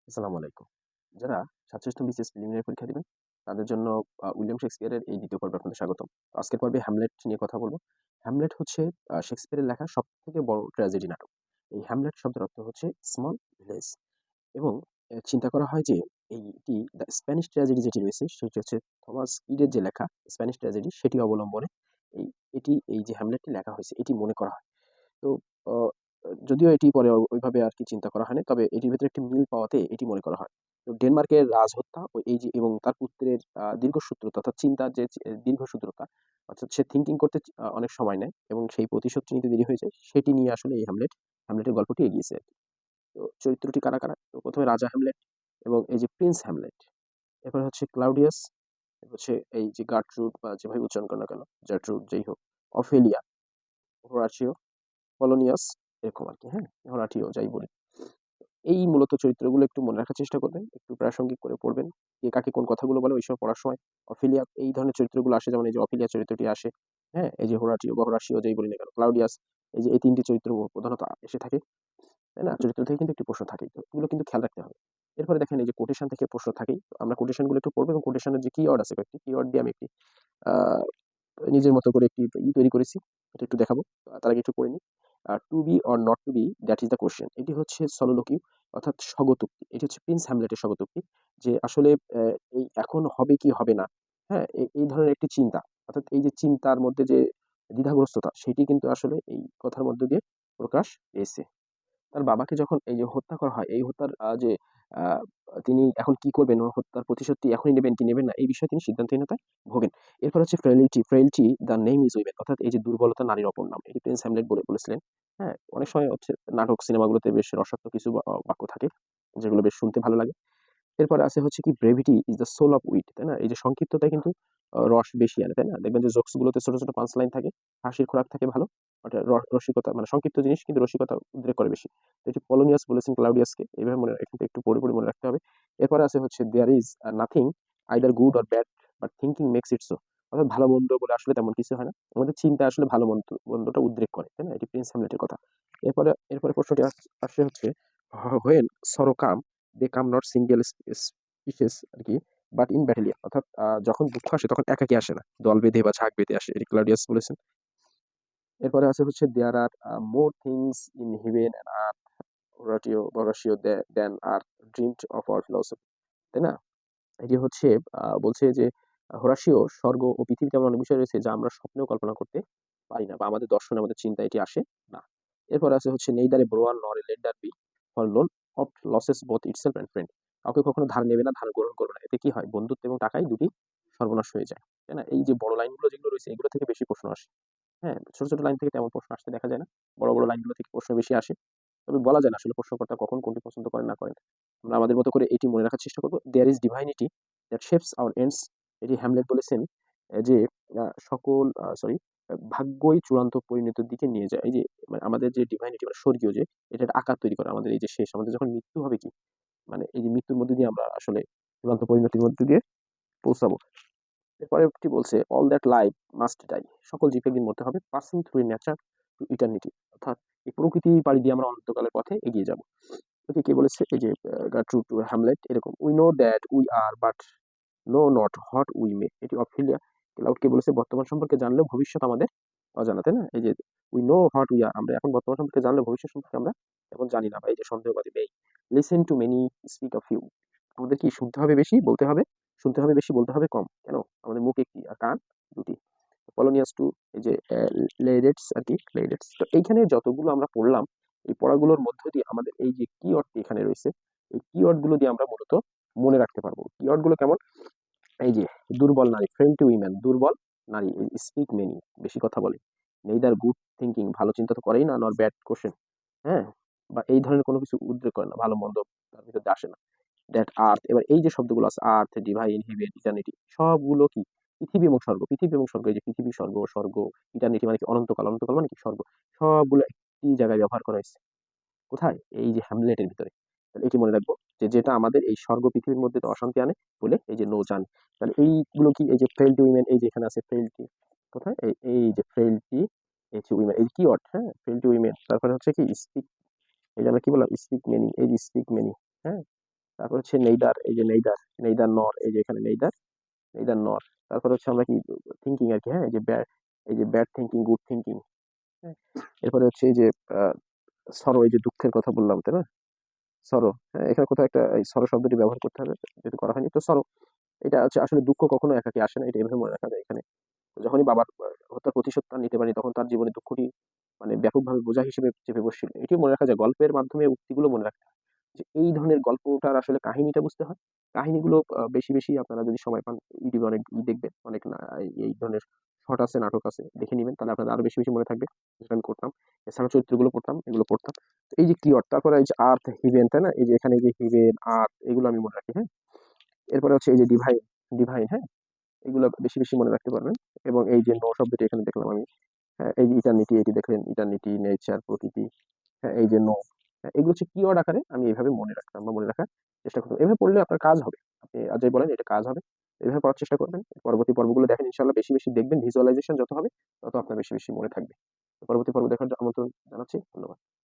আসসালামু আলাইকুম। যারা ৭ম বিসিএস প্রিলিমিনারি পরীক্ষা দিবেন, তাদের জন্য উইলিয়াম শেক্সপিয়ারের এই ২য় পর্বে আপনাদের স্বাগতম। তো আজকের পর্বে হ্যামলেট নিয়ে কথা বলব। হ্যামলেট হচ্ছে শেক্সপিয়ারের লেখা সবথেকে বড় ট্র্যাজেডি নাটক। এই হ্যামলেট শব্দের অর্থ হচ্ছে স্মল ভিলেজ এবং চিন্তা করা হয় যে এইটি দ্য স্প্যানিশ ট্র্যাজেডি যেটি রয়েছে সেটি হচ্ছে থমাস ইডের যে লেখা স্প্যানিশ ট্র্যাজেডি সেটি অবলম্বনে এই এই যে হ্যামলেটটি লেখা হয়েছে এটি মনে করা হয়। তো অ যদিও এটি পরে ওইভাবে আরকি চিন্তা করা হয়নি। তবে এটির ভেতরে একটি মিল পাওয়াতে এটি মনে করা হয়। তো ডেনমার্কের রাজহত্যা ও এই যে এবং তার পুত্রের দীর্ঘসূত্রতা অর্থাৎ চিন্তার যে দীর্ঘসূত্রতা অর্থাৎ সে থিংকিং করতে অনেক সময় নেয় এবং সেই প্রতিশোধটি নিতে দেরি হয়ে যায়। সেটি নিয়ে আসলে এই হ্যামলেটের গল্পটি এগিয়েছে আরকি। তো চরিত্রটি কারা? তো ১ম এ রাজা হ্যামলেট এবং এই যে প্রিন্স হ্যামলেট। এরপরে হচ্ছে ক্লাউডিয়াস, এরপর হচ্ছে এই যে গার্ট্রুড বা যেভাবে উচ্চারণ করেন না কেন, জার্ট্রুড যাই হোক, অফেলিয়া, হোরাটিও, পলোনিয়াস এরকম আরকি, হ্যাঁ? হোরাটিও যাই বলি। এই মূলত চরিত্রগুলো একটু মনে রাখার চেষ্টা করবেন। একটু প্রাসঙ্গিক করে পড়বেন। কে কাকে কোন কথাগুলো বলে ওই সময় পড়ার সময়। অফেলিয়া এই ধরনের চরিত্রগুলো আসে যেমন এই যে অফেলিয়া চরিত্রটি আসে, হ্যাঁ? এই যে হোরাটিও বা হোরাসিও যাই বলি না কেন, ক্লাউডিয়াস এই যে এই ৩ টি চরিত্র প্রধানত এসে থাকে, তাই না? চরিত্র থেকে কিন্তু একটি প্রশ্ন থাকেই। তো এগুলো কিন্তু খেয়াল রাখতে হবে। এরপরে দেখেন এই যে কোটেশন থেকে প্রশ্ন থাকেই। তো আমরা কোটেশন গুলো একটু পড়বো এবং কোটেশনের যে কিওয়ার্ড আছে কয়েকটি কিওয়ার্ড দিয়ে আমি একটি আ নিজের মতো করে একটি তৈরি করেছি। এটা একটু দেখাবো। তার আগে একটু পড়ে নিই। To be or not to be that is the question. এটি হচ্ছে সলোলোকি অর্থাৎ স্বগতোক্তি। এটি হচ্ছে প্রিন্স হ্যামলেটের স্বগতোক্তি যে আসলে এই এখন হবে কি হবে না, হ্যাঁ? এই ধরনের একটি চিন্তা। অর্থাৎ এই যে চিন্তার মধ্যে যে দ্বিধাগ্রস্ততা সেটি কিন্তু আসলে এই কথার মধ্য দিয়ে প্রকাশ পেয়েছে। তার বাবাকে যখন এই যে হত্যা করা হয়, এই হত্যার যে আ তিনি এখন কি করবেন? ও হত্যার প্রতিশোধটি এখনই নেবেন কি নেবেন না? এই বিষয়ে তিনি সিদ্ধান্তহীনতায় ভোগেন। এরপর হচ্ছে frailty the name is women অর্থাৎ এই যে দুর্বলতা নারীর অপর নাম। এটি প্রিন্স হ্যামলেট বলেছিলেন। হ্যাঁ? অনেক সময় হচ্ছে নাটক সিনেমাগুলোতে বেশ রসাত্মক কিছু বাক্য থাকে, যেগুলো বেশ শুনতে ভালো লাগে। এরপরে আছে হচ্ছে কি brevity is the soul of wit, তাই না? এই যে সংক্ষিপ্ততায় কিন্তু রস বেশি আনে, তাই না? দেখবেন যে জোকস গুলোতে ছোট পাঞ্চ লাইন থাকে, হাসির খোরাক থাকে ভালো। ওটা রসিকতা মানে সংক্ষিপ্ত জিনিস কিন্তু রসিকতা উদ্রেক করে বেশি। তো এটি পলোনিয়াস বলেছেন ক্লাউডিয়াসকে। এভাবে এখান থেকে একটু পড়ে মনে রাখতে হবে। এরপরে আছে হচ্ছে there is nothing either good or bad but thinking makes it so. অর্থাৎ ভালো মন্দ বলে আসলে তেমন কিছু হয় না। আমাদের চিন্তা আসলে ভালো মন্দটা উদ্রেক করে, তাই না? এটি প্রিন্স হ্যামলেটের কথা। এরপরে প্রশ্নটি আসছে হচ্ছে when sorrow come they come not single species আরকি বাট ইন ব্যাটালিয়ন অর্থাৎ যখন দুঃখ আসে তখন একাকী আসে না। দল বেঁধে বা ঝাঁক বেঁধে আসে। এটি ক্লাউডিয়াস বলেছেন। এরপরে আছে হচ্ছে there are more things in heaven and earth Horatio than are dreamed of our philosophy, তাই না? এটি হচ্ছে বলছে যে হোরাসিও স্বর্গ ও পৃথিবীতে এমন অনেক বিষয় রয়েছে যা আমরা স্বপ্নেও কল্পনা করতে পারি না বা আমাদের দর্শনে আমাদের চিন্তায় এটি আসে না। এরপর আছে হচ্ছে neither a borrower nor a lender be for loan oft loses both itself and friend. কাউকে কখনো ধার নেবে না, ধার গ্রহণ করবে না। এতে কি হয়? বন্ধুত্ব এবং টাকাই দুটি সর্বনাশ হয়ে যায়। তাই না? এই যে বড় লাইনগুলো যেগুলো রয়েছে এগুলো থেকে বেশি প্রশ্ন আসে। হ্যাঁ? ছোট লাইন থেকে তেমন প্রশ্ন আসতে দেখা যায় না। বড় লাইনগুলো থেকে প্রশ্ন বেশি আসে। তবে বলা যায় না আসলে প্রশ্নকর্তা কখন কোনটি পছন্দ করেন না করেন। আমরা আমাদের মতো করে এটি মনে রাখার চেষ্টা করব। There is divinity that shapes our ends. এটি হ্যামলেট বলেছেন যে সকল ভাগ্যই চূড়ান্ত পরিণতির দিকে নিয়ে যায়। এই যে মানে আমাদের যে ডিভাইনিটি মানে স্বর্গীয় যে এটার আকার তৈরি করে আমাদের এই যে শেষ আমাদের যখন মৃত্যু হবে কি মানে এই যে মৃত্যুর মধ্যে দিয়ে আমরা আসলে চূড়ান্ত পরিণতির মধ্যে দিয়ে পৌঁছাবো। এরপরেরটি বলছে all that life must die. সকল জীবকে একদিন মরতে হবে। Passing through nature to eternity অর্থাৎ এই প্রকৃতি পাড়ি দিয়ে আমরা অনন্তকালের পথে এগিয়ে যাব। ওকে কে বলেছে? এই যে ট্রু টু হ্যামলেট এরকম we know that we are but know not what we may. এটি অফিলিয়া ক্লাউডকে বলেছে বর্তমান সম্পর্কে জানলেও ভবিষ্যৎ আমাদের অজানা, তাই না? এই যে we know what we are আমরা এখন বর্তমান সম্পর্কে জানলেও ভবিষ্যৎ সম্পর্কে আমরা এখন জানি না বা এই যে সন্দেহবাদী নেই। Listen to many speak of you. আমাদের কি শুনতে হবে বেশি বলতে হবে, শুনতে হবে বেশি বলতে হবে কম। কেন? আমাদের মুখ একটি আর কান দুটি। পলোনিয়াস টু এই যে লেইডেটস আরকি লেইডেটস। তো এইখানে যতগুলো আমরা পড়লাম এই পড়াগুলোর মধ্য দিয়ে আমাদের এই যে কিওয়ার্ডটি এখানে রয়েছে এই কিওয়ার্ড গুলো দিয়ে আমরা মূলত মনে রাখতে পারবো। কিওয়ার্ড গুলো কেমন? এই যে দুর্বল নারী, ফ্রেন্ড টু উইমেন, দুর্বল নারী, স্পিক মেনি, বেশি কথা বলে। নেইদার গুড থিংকিং, ভালো চিন্তা তো করেই না, নর ব্যাড কোশ্চেন, হ্যাঁ? বা এই ধরনের কোনো কিছু উদ্রেক করে না, ভালো মন্দ তার ভিতর দিয়ে আসে না। দ্যাট আর্থ, এবার এই যে শব্দগুলো আছে আর্থ, ডিভাইন, হেভেন, ইটার্নিটি সবগুলো কি পৃথিবী এবং স্বর্গ, পৃথিবী এবং স্বর্গ, এই যে পৃথিবী, স্বর্গ, ইটার্নিটি মানে কি অনন্তকাল, অনন্তকাল মানে কি স্বর্গ। সবগুলো একই জায়গায় ব্যবহার করা হয়েছে। কোথায়? এই যে হ্যামলেটের ভিতরে। তাহলে এটি মনে রাখবো যে যেটা আমাদের এই স্বর্গ পৃথিবীর মধ্যে তো অশান্তি আনে বলে এই যে নৌযান। তাহলে এইগুলো কি এই যে ফ্রেইলটি উইমেন এই যে এখানে আছে ফ্রেইলটি কোথায়? এই যে ফ্রেইলটি এই যে উইমেন এই কিওয়ার্ড, হ্যাঁ? ফ্রেইলটি উইমেন তারপরে হচ্ছে কি স্পিক এই যে আমরা কি বললাম স্পিক মেনি এই যে স্পিক মেনি, হ্যাঁ? তারপর হচ্ছে নেইদার, এই যে নেইদার, নেইদার নর, এই যে এখানে নেইদার, নেইদার নর। তারপর হচ্ছে আমরা কি থিঙ্কিং আর কি, হ্যাঁ, এই যে ব্যাড থিঙ্কিং, গুড থিঙ্কিং, হ্যাঁ। এরপরে হচ্ছে এই যে সরো, এই যে দুঃখের কথা বললাম, তাই না? সরো, হ্যাঁ, এখানে কোথাও একটা এই সরো শব্দটি ব্যবহার করতে হবে, যদি করা হয়নি তো সরো। এটা হচ্ছে আসলে দুঃখ কখনো একাকী আসে না, এটা এভাবে মনে রাখা যায় এখানে। তো যখনই বাবার হত্যার প্রতিশোধ তার নিতে পারেনি, তখন তার জীবনে দুঃখটি মানে ব্যাপকভাবে বোঝা হিসেবে চেপে বসছিল। এটিও মনে রাখা যায়, গল্পের মাধ্যমে উক্তিগুলো মনে রাখতে হয়। যে এই ধরনের গল্পটার আসলে কাহিনীটা বুঝতে হয়। কাহিনীগুলো বেশি, বেশি আপনারা যদি সময় পান, ইউটিউবে অনেক দেখবেন। অনেক এই ধরনের শর্ট আছে, নাটক আছে। দেখে নিবেন। তাহলে আপনাদের আরো বেশি, বেশি মনে থাকবে। যেটা আমি করতাম। এছাড়াও চরিত্রগুলো পড়তাম, এগুলো পড়তাম। তো এই যে কিওয়ার্ড, তারপরে এই যে আর্থ, হিভেন, তাই না? এই যে এখানে এই যে হিভেন, আর্থ, এগুলো আমি মনে রাখি, হ্যাঁ? এরপরে হচ্ছে এই যে ডিভাইন, ডিভাইন, হ্যাঁ? এগুলো বেশি, বেশি মনে রাখতে পারবেন। এবং এই যে নো শব্দটি এখানে দেখলাম আমি। হ্যাঁ, এই যে ইটারনিটি, এটি দেখলেন, ইটারনিটি, নেচার, প্রকৃতি, হ্যাঁ, এই যে নো, হ্যাঁ, এগুলো হচ্ছে কিওয়ার্ড আকারে আমি এভাবে মনে রাখতাম বা মনে রাখার চেষ্টা করতাম। এভাবে পড়লে আপনার কাজ হবে। আপনি আজ যাই বলেন, এটা কাজ হবে। এভাবে পড়ার চেষ্টা করবেন। পরবর্তী পর্বগুলো দেখেন, ইনশাল্লাহ বেশি বেশি দেখবেন। ভিজুয়ালাইজেশন যত হবে তত আপনার বেশি বেশি মনে থাকবে। তো পরবর্তী পর্ব দেখার আমন্ত্রণ জানাচ্ছি। ধন্যবাদ।